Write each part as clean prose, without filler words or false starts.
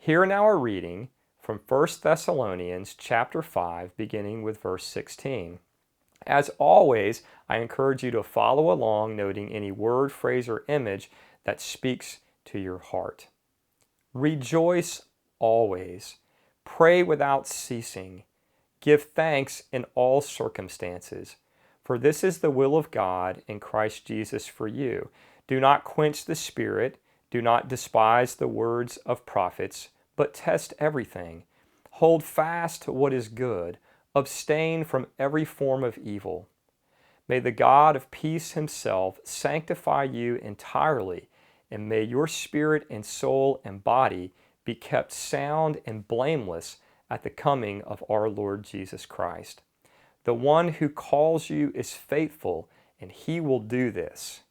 Hear now a reading from 1 Thessalonians chapter 5, beginning with verse 16. As always, I encourage you to follow along, noting any word, phrase, or image that speaks to your heart. Rejoice always. Pray without ceasing. Give thanks in all circumstances, for this is the will of God in Christ Jesus for you. Do not quench the Spirit. Do not despise the words of prophets, but test everything. Hold fast to what is good. Abstain from every form of evil. May the God of peace himself sanctify you entirely, and may your spirit and soul and body be kept sound and blameless at the coming of our Lord Jesus Christ. The one who calls you is faithful, and he will do this.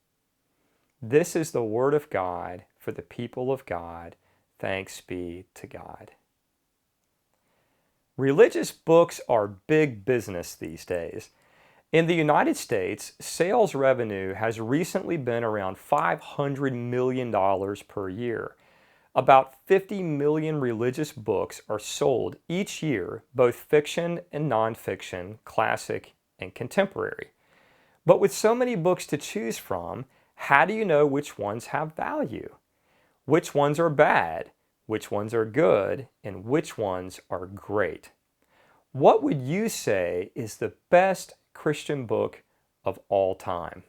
This is the word of God for the people of God. Thanks be to God. Religious books are big business these days. In the United States, sales revenue has recently been around $500 million per year. About 50 million religious books are sold each year, both fiction and nonfiction, classic and contemporary. But with so many books to choose from, how do you know which ones have value? Which ones are bad? Which ones are good? And which ones are great? What would you say is the best Christian book of all time?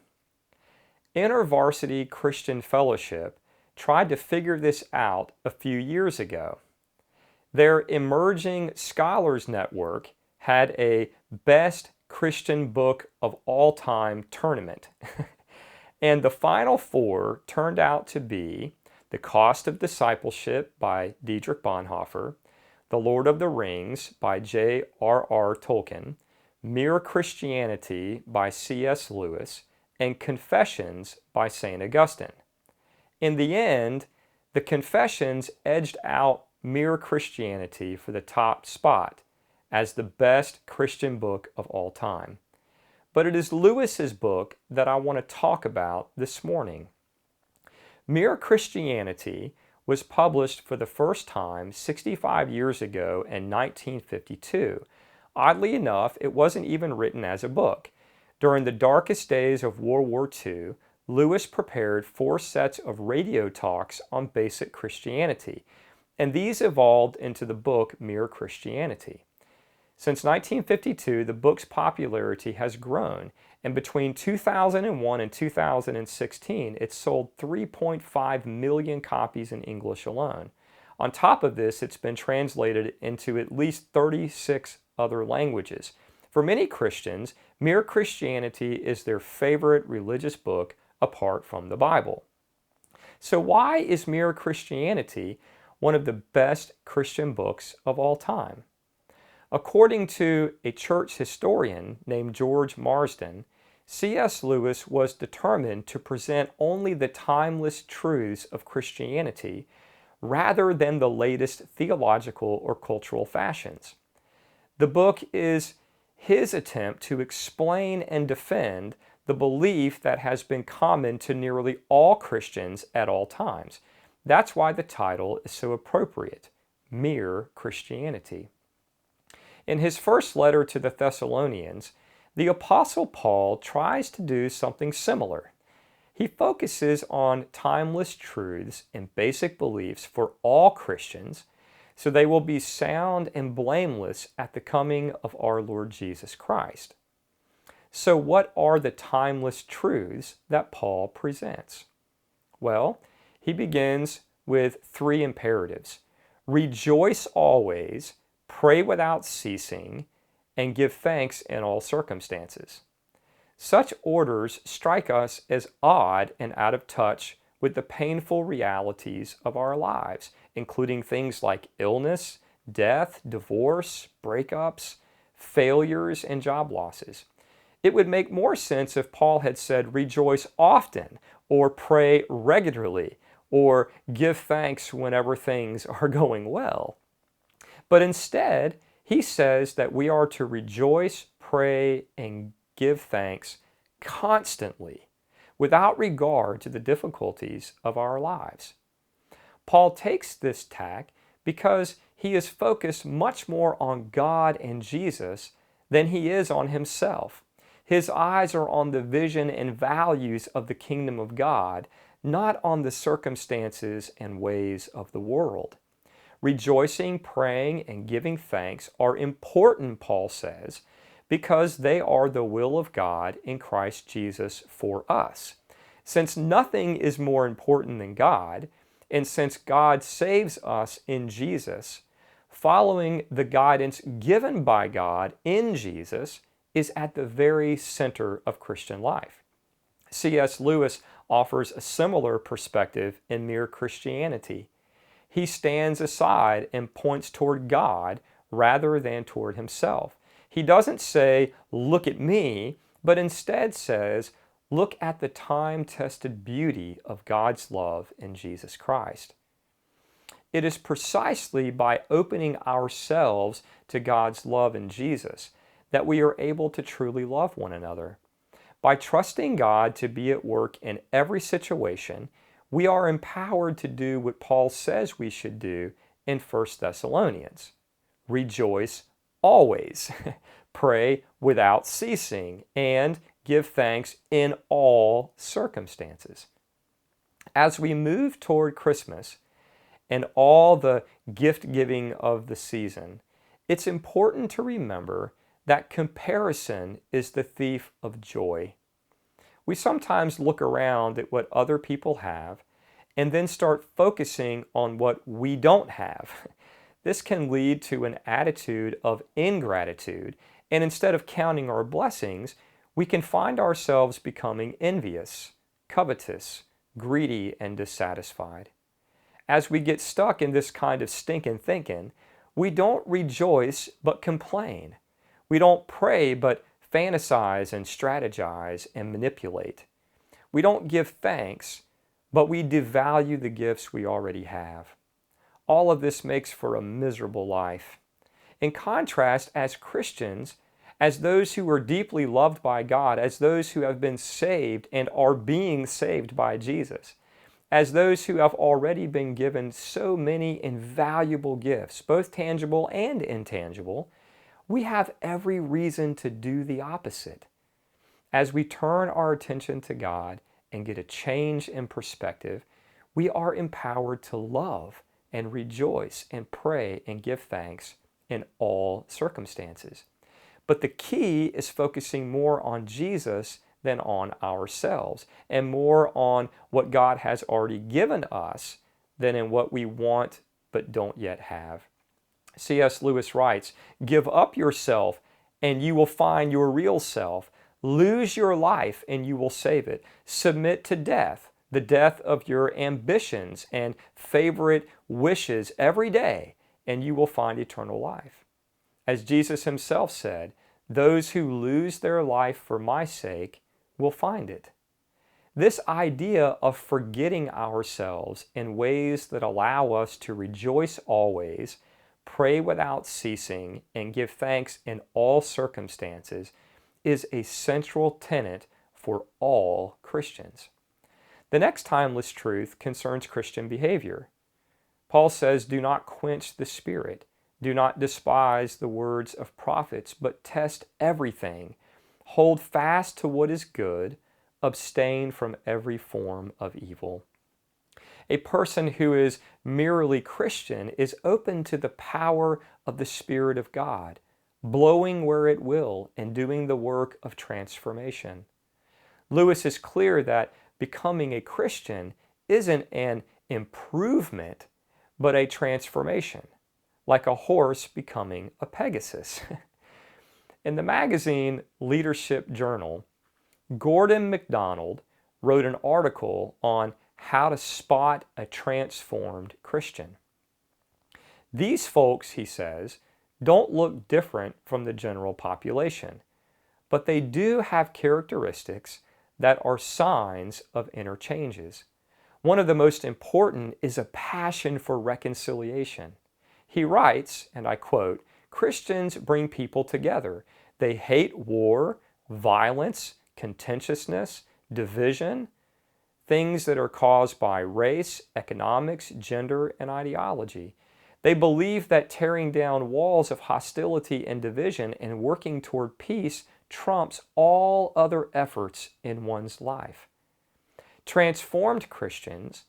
InterVarsity Christian Fellowship tried to figure this out a few years ago. Their Emerging Scholars Network had a Best Christian Book of All Time tournament. And the final four turned out to be The Cost of Discipleship by Dietrich Bonhoeffer, The Lord of the Rings by J.R.R. Tolkien, Mere Christianity by C.S. Lewis, and Confessions by St. Augustine. In the end, the Confessions edged out Mere Christianity for the top spot as the best Christian book of all time. But it is Lewis's book that I want to talk about this morning. Mere Christianity was published for the first time 65 years ago in 1952. Oddly enough, it wasn't even written as a book. During the darkest days of World War II, Lewis prepared 4 sets of radio talks on basic Christianity, and these evolved into the book Mere Christianity. Since 1952, the book's popularity has grown, and between 2001 and 2016, it sold 3.5 million copies in English alone. On top of this, it's been translated into at least 36 other languages. For many Christians, Mere Christianity is their favorite religious book apart from the Bible. So why is Mere Christianity one of the best Christian books of all time? According to a church historian named George Marsden, C.S. Lewis was determined to present only the timeless truths of Christianity rather than the latest theological or cultural fashions. The book is his attempt to explain and defend the belief that has been common to nearly all Christians at all times. That's why the title is so appropriate, Mere Christianity. In his first letter to the Thessalonians, the Apostle Paul tries to do something similar. He focuses on timeless truths and basic beliefs for all Christians, so they will be sound and blameless at the coming of our Lord Jesus Christ. So what are the timeless truths that Paul presents? Well, he begins with 3 imperatives. Rejoice always, pray without ceasing, and give thanks in all circumstances. Such orders strike us as odd and out of touch with the painful realities of our lives, including things like illness, death, divorce, breakups, failures, and job losses. It would make more sense if Paul had said, rejoice often, or pray regularly, or give thanks whenever things are going well. But instead, he says that we are to rejoice, pray, and give thanks constantly, without regard to the difficulties of our lives. Paul takes this tack because he is focused much more on God and Jesus than he is on himself. His eyes are on the vision and values of the kingdom of God, not on the circumstances and ways of the world. Rejoicing, praying, and giving thanks are important, Paul says, because they are the will of God in Christ Jesus for us. Since nothing is more important than God, and since God saves us in Jesus, following the guidance given by God in Jesus is at the very center of Christian life. C.S. Lewis offers a similar perspective in Mere Christianity. He stands aside and points toward God rather than toward himself. He doesn't say, "Look at me," but instead says, "Look at the time-tested beauty of God's love in Jesus Christ." It is precisely by opening ourselves to God's love in Jesus that we are able to truly love one another. By trusting God to be at work in every situation, we are empowered to do what Paul says we should do in 1 Thessalonians. Rejoice always, pray without ceasing, and give thanks in all circumstances. As we move toward Christmas and all the gift-giving of the season, it's important to remember that comparison is the thief of joy. We sometimes look around at what other people have and then start focusing on what we don't have. This can lead to an attitude of ingratitude, and instead of counting our blessings, we can find ourselves becoming envious, covetous, greedy, and dissatisfied. As we get stuck in this kind of stinking thinking, we don't rejoice but complain. We don't pray but fantasize and strategize and manipulate. We don't give thanks, but we devalue the gifts we already have. All of this makes for a miserable life. In contrast, as Christians, as those who are deeply loved by God, as those who have been saved and are being saved by Jesus, as those who have already been given so many invaluable gifts, both tangible and intangible, we have every reason to do the opposite. As we turn our attention to God and get a change in perspective, we are empowered to love and rejoice and pray and give thanks in all circumstances. But the key is focusing more on Jesus than on ourselves, and more on what God has already given us than in what we want but don't yet have. C.S. Lewis writes, "Give up yourself and you will find your real self. Lose your life and you will save it. Submit to death, the death of your ambitions and favorite wishes every day, and you will find eternal life." As Jesus himself said, "Those who lose their life for my sake will find it." This idea of forgetting ourselves in ways that allow us to rejoice always, pray without ceasing, and give thanks in all circumstances is a central tenet for all Christians. The next timeless truth concerns Christian behavior. Paul says, "Do not quench the spirit. Do not despise the words of prophets, but test everything. Hold fast to what is good. Abstain from every form of evil." A person who is merely Christian is open to the power of the Spirit of God, blowing where it will and doing the work of transformation. Lewis is clear that becoming a Christian isn't an improvement, but a transformation, like a horse becoming a Pegasus. In the magazine Leadership Journal, Gordon MacDonald wrote an article on how to spot a transformed Christian. These folks, he says, don't look different from the general population, but they do have characteristics that are signs of inner changes. One of the most important is a passion for reconciliation. He writes, and I quote, "Christians bring people together. They hate war, violence, contentiousness, division, things that are caused by race, economics, gender, and ideology. They believe that tearing down walls of hostility and division and working toward peace trumps all other efforts in one's life. Transformed Christians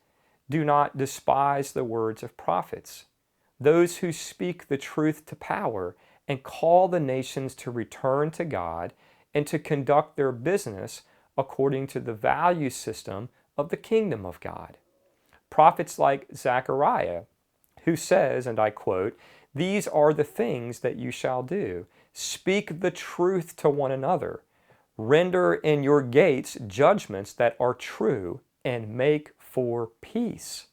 do not despise the words of prophets, those who speak the truth to power and call the nations to return to God and to conduct their business according to the value system of the kingdom of God. Prophets like Zechariah, who says, and I quote, "These are the things that you shall do. Speak the truth to one another. Render in your gates judgments that are true, and make for peace."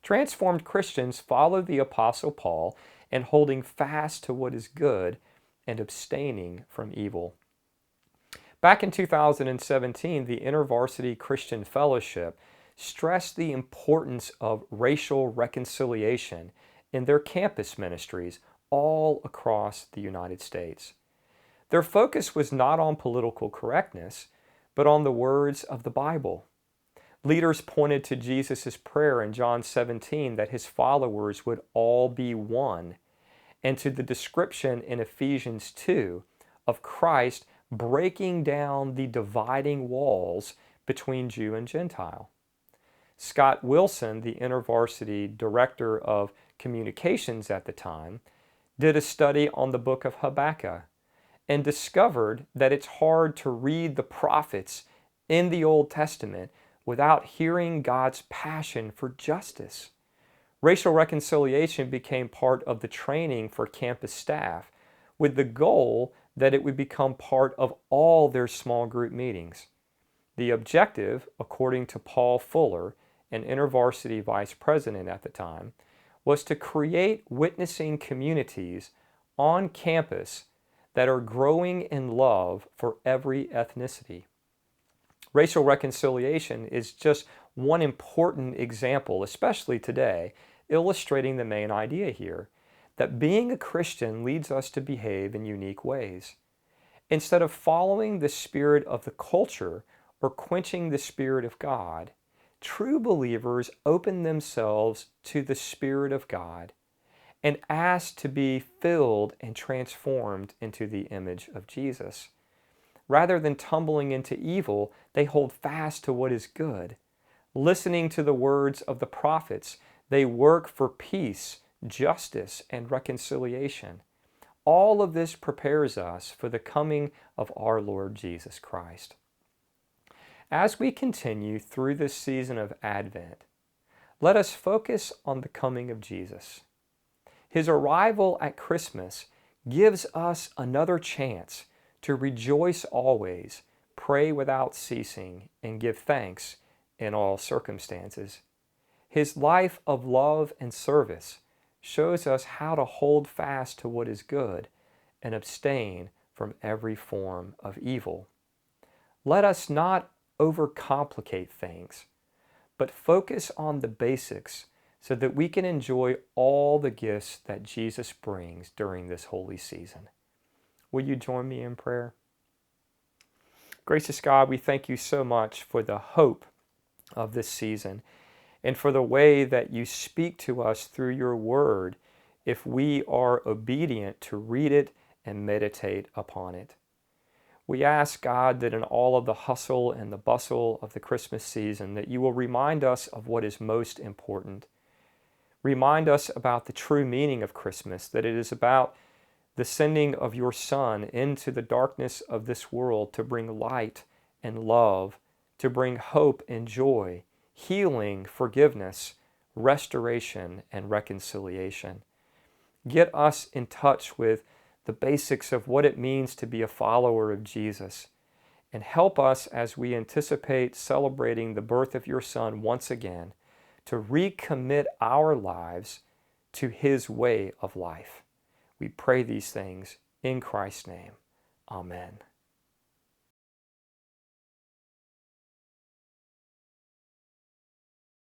Transformed Christians follow the Apostle Paul in holding fast to what is good and abstaining from evil. Back in 2017, the InterVarsity Christian Fellowship stressed the importance of racial reconciliation in their campus ministries all across the United States. Their focus was not on political correctness, but on the words of the Bible. Leaders pointed to Jesus' prayer in John 17 that his followers would all be one, and to the description in Ephesians 2 of Christ breaking down the dividing walls between Jew and Gentile. Scott Wilson, the InterVarsity Director of Communications at the time, did a study on the book of Habakkuk and discovered that it's hard to read the prophets in the Old Testament without hearing God's passion for justice. Racial reconciliation became part of the training for campus staff with the goal that it would become part of all their small group meetings. The objective, according to Paul Fuller, an InterVarsity vice president at the time, was to create witnessing communities on campus that are growing in love for every ethnicity. Racial reconciliation is just one important example, especially today, illustrating the main idea here, that being a Christian leads us to behave in unique ways. Instead of following the spirit of the culture or quenching the Spirit of God, true believers open themselves to the Spirit of God and ask to be filled and transformed into the image of Jesus. Rather than tumbling into evil, they hold fast to what is good. Listening to the words of the prophets, they work for peace, justice, and reconciliation. All of this prepares us for the coming of our Lord Jesus Christ. As we continue through this season of Advent, let us focus on the coming of Jesus. His arrival at Christmas gives us another chance to rejoice always, pray without ceasing, and give thanks in all circumstances. His life of love and service shows us how to hold fast to what is good and abstain from every form of evil. Let us not overcomplicate things, but focus on the basics so that we can enjoy all the gifts that Jesus brings during this holy season. Will you join me in prayer? Gracious God, we thank you so much for the hope of this season and for the way that you speak to us through your word if we are obedient to read it and meditate upon it. We ask, God, that in all of the hustle and the bustle of the Christmas season, that you will remind us of what is most important. Remind us about the true meaning of Christmas, that it is about the sending of your Son into the darkness of this world to bring light and love, to bring hope and joy, healing, forgiveness, restoration, and reconciliation. Get us in touch with the basics of what it means to be a follower of Jesus, and help us as we anticipate celebrating the birth of your Son once again to recommit our lives to his way of life. We pray these things in Christ's name. Amen.